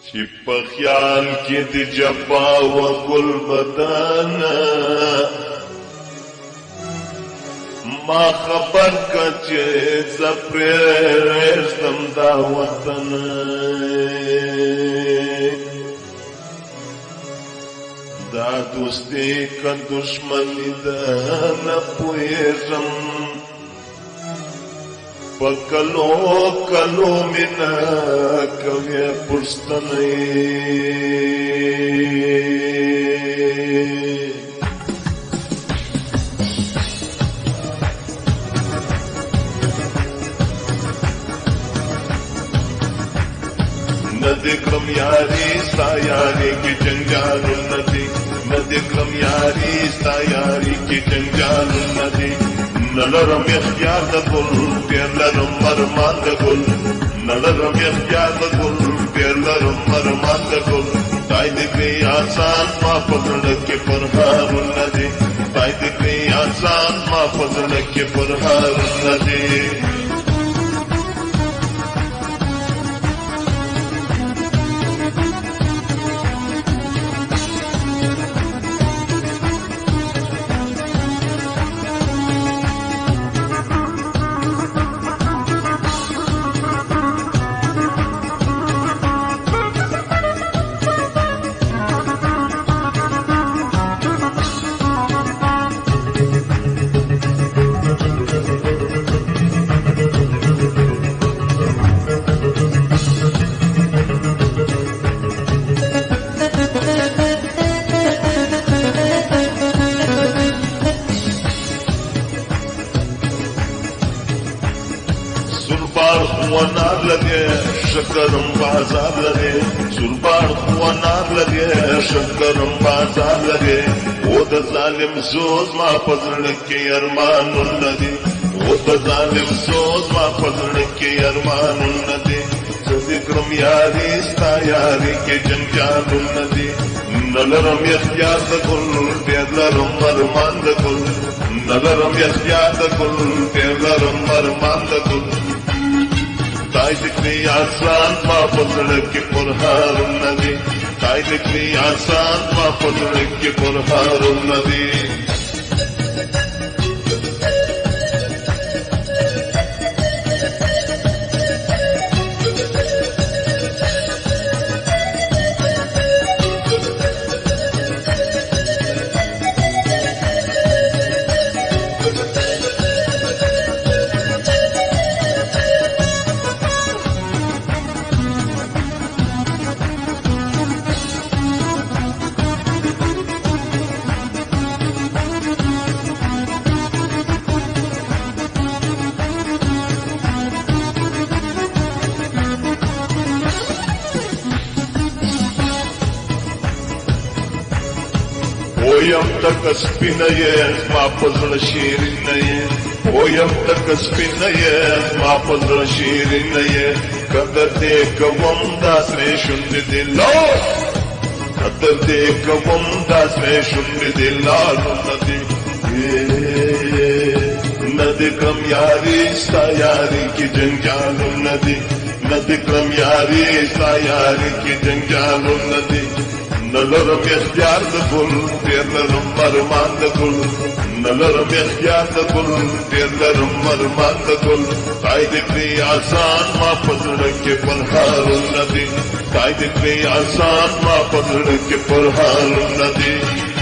چې په خیال کې د جبا و ګل بدن ما خبر کا چې زپرستم دا وطن دا دوستی کا دشمنی دا نه پوهېږم پکلو کلو مینا کوي پرستنې ندی کم یاری ستا یاری کی جنجال ندی ندی کم یاری ستا یاری کی جنجال ندی نلرم اختیار د ګل پیر لرم مرمان د ګل نلرم اختیار د ګل پیر لرم مرمان د ګل تای دې کړی آسان ما پزړه کې پرهار ندی تای دې کړی آسان ما پزړه کې پرهار ندی خوانار لگے شکرم بازار لگے سربار خوانار لگے شکرم بازار لگے او د ظالم سوز ما پزړ کې ارمان ندی او د ظالم سوز ما پزړ کې ارمان ندی ذکرم یاری ستا یاری کې جنجال ندی نلرم اختیار د ګل پیر لرم ارمان د ګل نلرم اختیار د ګل پیر لرم ارمان د ګل تای دې کړی آسان ما پزړه کې پرهار ندی تای دې کړی آسان ما پزړه کې پرهار ندی ویم تک سپینه یې ما پزړه شیرینه یې ویم تک سپینه یې ما پزړه شیرینه یې قدر دې کوم داسې شونډې دې لار قدر دې کوم داسې شونډې دې لار ندی کم یاری ستا یاری کی جنجال ندی ندی کم یاری ستا یاری کی جنجال ندی نلرم اختیار د ګل پیر لرم مرمان د ګل نلرم اختیار د ګل پیر لرم مرمان د ګل تای دې کړی آسان ما پزړه کې پرهار ندی تای دې کړی آسان ما پزړه کې پرهار ندی